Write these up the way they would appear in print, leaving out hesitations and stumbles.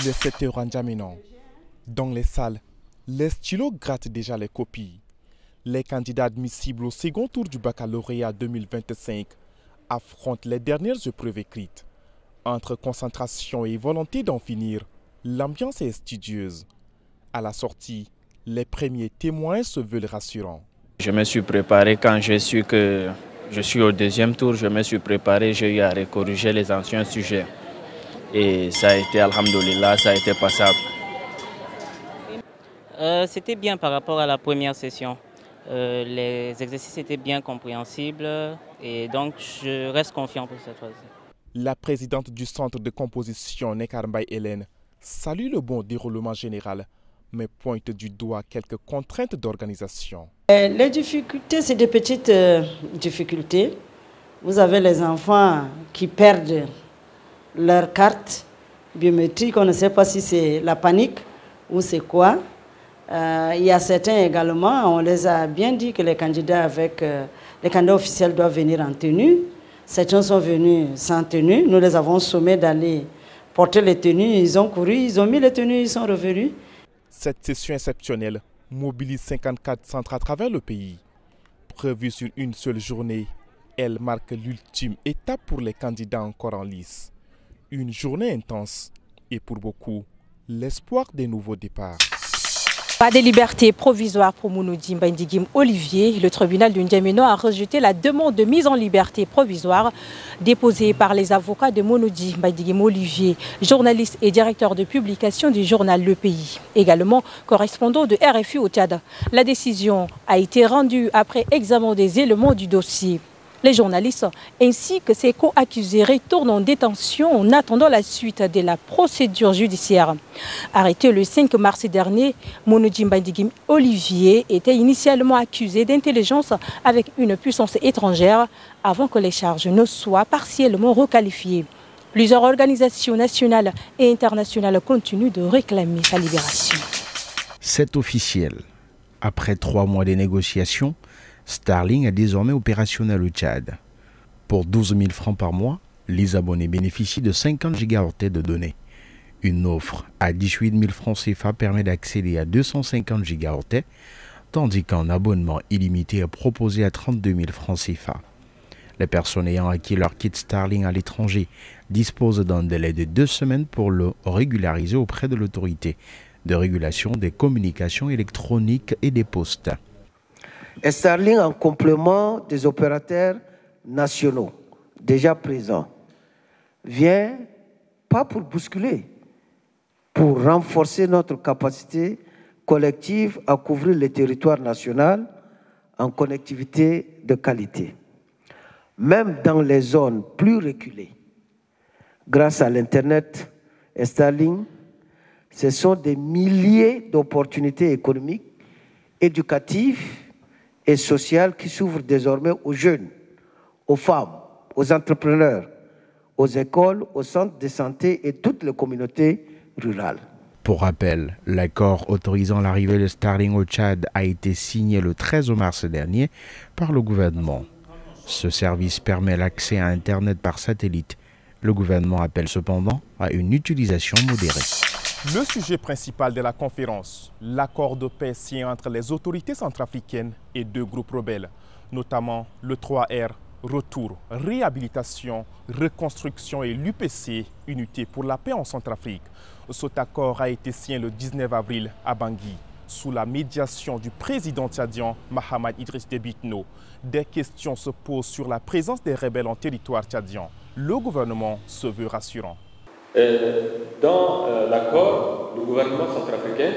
Il est 7 heures en N'Djamena. Dans les salles, les stylos grattent déjà les copies. Les candidats admissibles au second tour du baccalauréat 2025 affrontent les dernières épreuves écrites. Entre concentration et volonté d'en finir, l'ambiance est studieuse. À la sortie, les premiers témoins se veulent rassurants. Je me suis préparé quand j'ai su que je suis au deuxième tour. Je me suis préparé, j'ai eu à corriger les anciens sujets. Et ça a été, alhamdoulilah, ça a été passable. C'était bien par rapport à la première session. Les exercices étaient bien compréhensibles et donc je reste confiant pour cette fois-ci. La présidente du centre de composition, Nekarbay Hélène, salue le bon déroulement général, mais pointe du doigt quelques contraintes d'organisation. Les difficultés, c'est des petites difficultés. Vous avez les enfants qui perdent leur carte biométrique, on ne sait pas si c'est la panique ou c'est quoi. Il y a certains également, on les a bien dit que les candidats officiels doivent venir en tenue. Certains sont venus sans tenue. Nous les avons sommés d'aller porter les tenues. Ils ont couru, ils ont mis les tenues, ils sont revenus. Cette session exceptionnelle mobilise 54 centres à travers le pays. Prévue sur une seule journée, elle marque l'ultime étape pour les candidats encore en lice. Une journée intense et pour beaucoup, l'espoir des nouveaux départs. Pas de liberté provisoire pour Mounoudi Mbaindigim Olivier. Le tribunal de N'Djamena a rejeté la demande de mise en liberté provisoire déposée par les avocats de Mounoudi Mbaindigim Olivier, journaliste et directeur de publication du journal Le Pays, également correspondant de RFI au Tchad. La décision a été rendue après examen des éléments du dossier. Les journalistes ainsi que ses co-accusés retournent en détention en attendant la suite de la procédure judiciaire. Arrêté le 5 mars dernier, Mounoudi Mbaindigim Olivier était initialement accusé d'intelligence avec une puissance étrangère avant que les charges ne soient partiellement requalifiées. Plusieurs organisations nationales et internationales continuent de réclamer sa libération. C'est officiel. Après 3 mois de négociations, Starlink est désormais opérationnel au Tchad. Pour 12 000 francs par mois, les abonnés bénéficient de 50 gigaoctets de données. Une offre à 18 000 francs CFA permet d'accéder à 250 gigaoctets, tandis qu'un abonnement illimité est proposé à 32 000 francs CFA. Les personnes ayant acquis leur kit Starlink à l'étranger disposent d'un délai de 2 semaines pour le régulariser auprès de l'autorité de régulation des communications électroniques et des postes. Starlink en complément des opérateurs nationaux déjà présents vient pas pour bousculer, pour renforcer notre capacité collective à couvrir le territoire national en connectivité de qualité. Même dans les zones plus reculées, grâce à l'Internet et Starlink, ce sont des milliers d'opportunités économiques, éducatives et sociales qui s'ouvrent désormais aux jeunes, aux femmes, aux entrepreneurs, aux écoles, aux centres de santé et toutes les communautés rurales. Pour rappel, l'accord autorisant l'arrivée de Starlink au Tchad a été signé le 13 mars dernier par le gouvernement. Ce service permet l'accès à Internet par satellite. Le gouvernement appelle cependant à une utilisation modérée. Le sujet principal de la conférence, l'accord de paix signé entre les autorités centrafricaines et 2 groupes rebelles, notamment le 3R, Retour, Réhabilitation, Reconstruction et l'UPC, Unité pour la paix en Centrafrique. Cet accord a été signé le 19 avril à Bangui, sous la médiation du président tchadien Mahamat Idriss Déby Itno. Des questions se posent sur la présence des rebelles en territoire tchadien. Le gouvernement se veut rassurant. Dans l'accord, le gouvernement centrafricain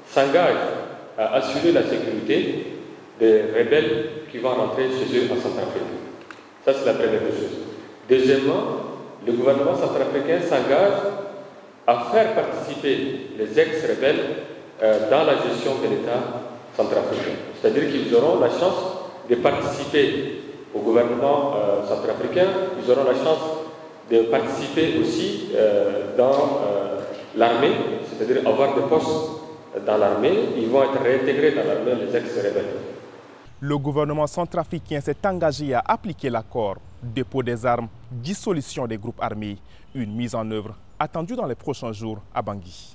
s'engage à assurer la sécurité des rebelles qui vont rentrer chez eux en Centrafrique. Ça, c'est la première chose. Deuxièmement, le gouvernement centrafricain s'engage à faire participer les ex-rebelles dans la gestion de l'État centrafricain. C'est-à-dire qu'ils auront la chance de participer au gouvernement centrafricain, ils auront la chance de participer aussi dans l'armée, c'est-à-dire avoir des postes dans l'armée. Ils vont être réintégrés dans l'armée, les ex-rebelles. Le gouvernement centrafricain s'est engagé à appliquer l'accord. dépôt des armes, dissolution des groupes armés. Une mise en œuvre attendue dans les prochains jours à Bangui.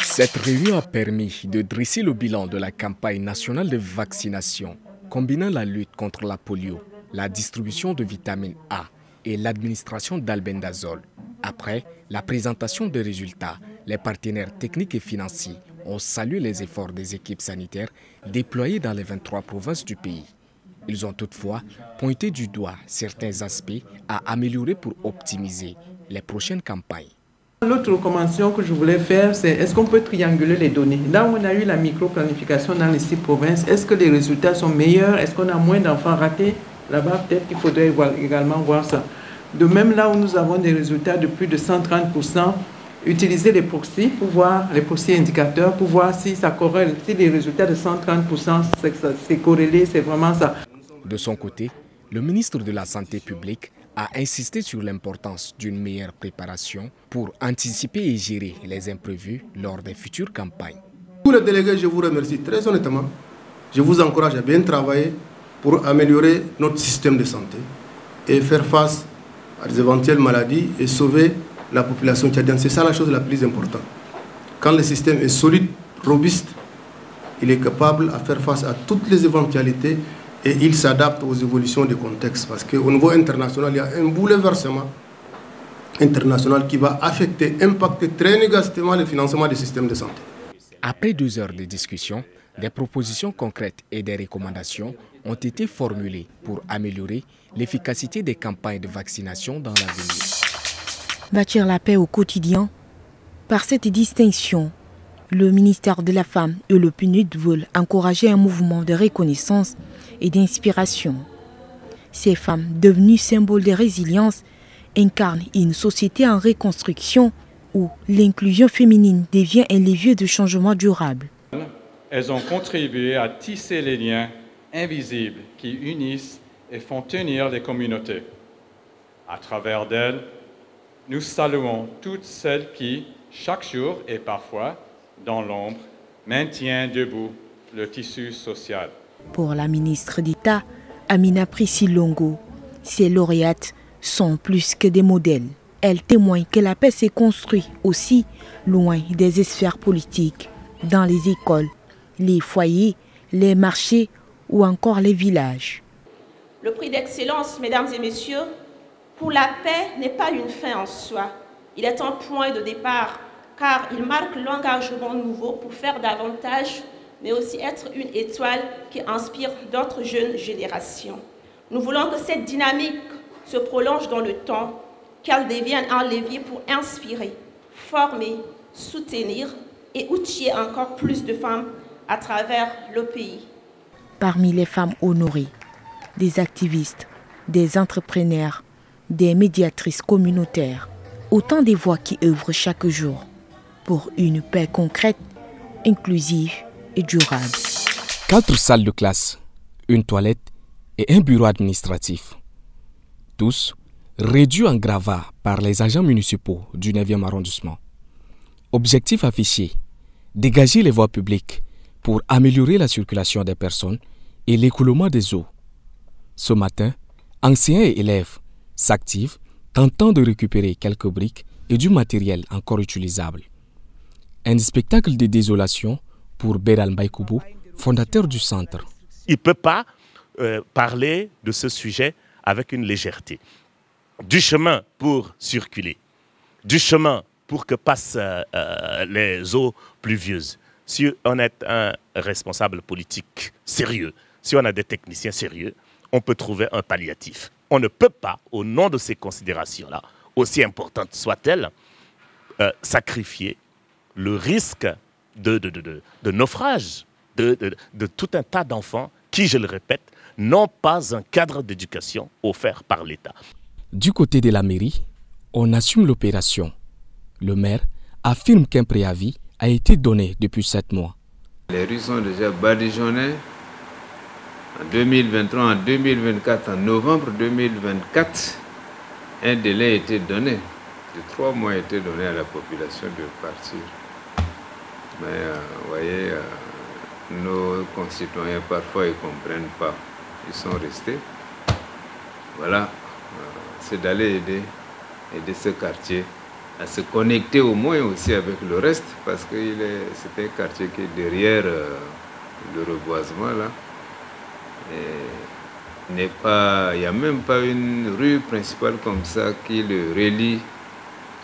Cette réunion a permis de dresser le bilan de la campagne nationale de vaccination, combinant la lutte contre la polio, la distribution de vitamine A et l'administration d'albendazole. Après la présentation des résultats, les partenaires techniques et financiers ont salué les efforts des équipes sanitaires déployées dans les 23 provinces du pays. Ils ont toutefois pointé du doigt certains aspects à améliorer pour optimiser les prochaines campagnes. L'autre recommandation que je voulais faire, c'est est-ce qu'on peut trianguler les données? Là où on a eu la micro-planification dans les 6 provinces, est-ce que les résultats sont meilleurs? Est-ce qu'on a moins d'enfants ratés? Là-bas, peut-être qu'il faudrait également voir ça. De même, là où nous avons des résultats de plus de 130%, utiliser les proxys pour voir, les proxys indicateurs, pour voir si ça corrèle, si les résultats de 130%, c'est corrélé, c'est vraiment ça. De son côté, le ministre de la Santé publique a insisté sur l'importance d'une meilleure préparation pour anticiper et gérer les imprévus lors des futures campagnes. Tous les délégués, je vous remercie très honnêtement. Je vous encourage à bien travailler pour améliorer notre système de santé et faire face à des éventuelles maladies et sauver la population tchadienne. C'est ça la chose la plus importante. Quand le système est solide, robuste, il est capable de faire face à toutes les éventualités et il s'adapte aux évolutions du contexte. Parce qu'au niveau international, il y a un bouleversement international qui va affecter, impacter très négativement le financement des systèmes de santé. Après 2 heures de discussion, des propositions concrètes et des recommandations ont été formulées pour améliorer l'efficacité des campagnes de vaccination dans l'avenir. Bâtir la paix au quotidien. Par cette distinction, le ministère de la Femme et le PNUD veulent encourager un mouvement de reconnaissance et d'inspiration. Ces femmes, devenues symboles de résilience, incarnent une société en reconstruction où l'inclusion féminine devient un levier de changement durable. Elles ont contribué à tisser les liens invisibles qui unissent et font tenir les communautés. À travers d'elles, nous saluons toutes celles qui, chaque jour et parfois dans l'ombre, maintiennent debout le tissu social. Pour la ministre d'État, Amina Priscille Longo, ces lauréates sont plus que des modèles. Elles témoignent que la paix s'est construite aussi loin des sphères politiques, dans les écoles, les foyers, les marchés ou encore les villages. Le prix d'excellence, mesdames et messieurs, pour la paix n'est pas une fin en soi. Il est un point de départ car il marque l'engagement nouveau pour faire davantage, mais aussi être une étoile qui inspire d'autres jeunes générations. Nous voulons que cette dynamique se prolonge dans le temps, qu'elle devienne un levier pour inspirer, former, soutenir et outiller encore plus de femmes à travers le pays. Parmi les femmes honorées, des activistes, des entrepreneurs, des médiatrices communautaires, autant de voix qui œuvrent chaque jour pour une paix concrète, inclusive et durable. 4 salles de classe, une toilette et un bureau administratif. Tous réduits en gravat par les agents municipaux du 9e arrondissement. Objectif affiché, dégager les voies publiques pour améliorer la circulation des personnes et l'écoulement des eaux. Ce matin, enseignants et élèves s'activent, tentant de récupérer quelques briques et du matériel encore utilisable. Un spectacle de désolation pour Beral Mbaïkoubou, fondateur du centre. Il ne peut pas parler de ce sujet avec une légèreté. Du chemin pour circuler, du chemin pour que passent les eaux pluvieuses. Si on est un responsable politique sérieux, si on a des techniciens sérieux, on peut trouver un palliatif. On ne peut pas, au nom de ces considérations-là, aussi importantes soient-elles, sacrifier le risque de naufrage de tout un tas d'enfants qui, je le répète, n'ont pas un cadre d'éducation offert par l'État. Du côté de la mairie, on assume l'opération. Le maire affirme qu'un préavis a été donné depuis 7 mois. Les rues sont déjà badigeonnées en 2023, en 2024, en novembre 2024. Un délai a été donné, de 3 mois a été donné à la population de partir. Mais vous voyez, nos concitoyens parfois ils ne comprennent pas. Ils sont restés. Voilà, c'est d'aller aider ce quartier à se connecter au moins aussi avec le reste, parce que c'est un quartier qui est derrière le reboisement là. Il n'y a même pas une rue principale comme ça qui le relie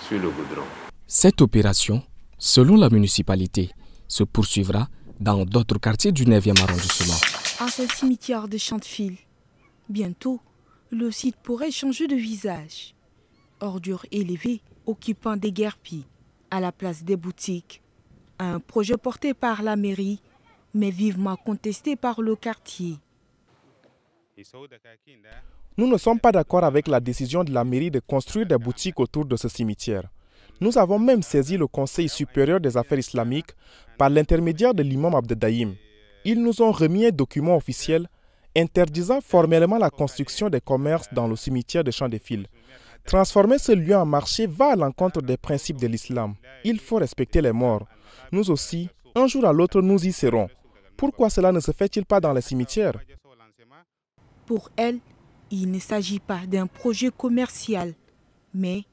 sur le goudron. Cette opération, selon la municipalité, se poursuivra dans d'autres quartiers du 9e arrondissement. À ce cimetière de Chantefile, bientôt, le site pourrait changer de visage. Ordures élevées occupant des guerpilles à la place des boutiques. Un projet porté par la mairie, mais vivement contesté par le quartier. Nous ne sommes pas d'accord avec la décision de la mairie de construire des boutiques autour de ce cimetière. Nous avons même saisi le Conseil supérieur des affaires islamiques par l'intermédiaire de l'imam Abdedaïm. Ils nous ont remis un document officiel interdisant formellement la construction des commerces dans le cimetière de Chantefile. Transformer ce lieu en marché va à l'encontre des principes de l'islam. Il faut respecter les morts. Nous aussi, un jour à l'autre, nous y serons. Pourquoi cela ne se fait-il pas dans les cimetières? Pour elle, il ne s'agit pas d'un projet commercial, mais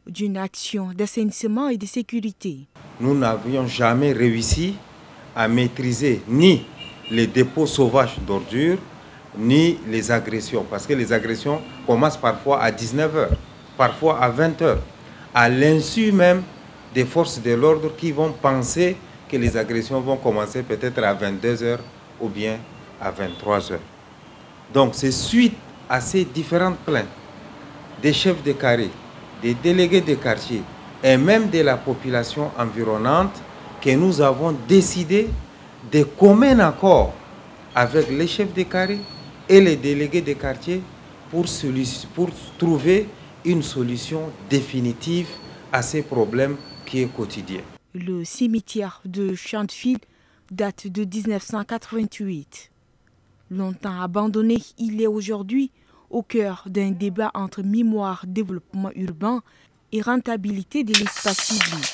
d'une action d'assainissement et de sécurité. Nous n'avions jamais réussi à maîtriser ni les dépôts sauvages d'ordures, ni les agressions. Parce que les agressions commencent parfois à 19h, parfois à 20h, à l'insu même des forces de l'ordre qui vont penser que les agressions vont commencer peut-être à 22h ou bien à 23h. Donc c'est suite à ces différentes plaintes des chefs de carré, des délégués de quartier et même de la population environnante que nous avons décidé de commun accord avec les chefs de carré et les délégués de quartier pour trouver une solution définitive à ces problèmes qui est quotidien. Le cimetière de Chantefile date de 1988. Longtemps abandonné, il est aujourd'hui au cœur d'un débat entre mémoire, développement urbain et rentabilité de l'espace public.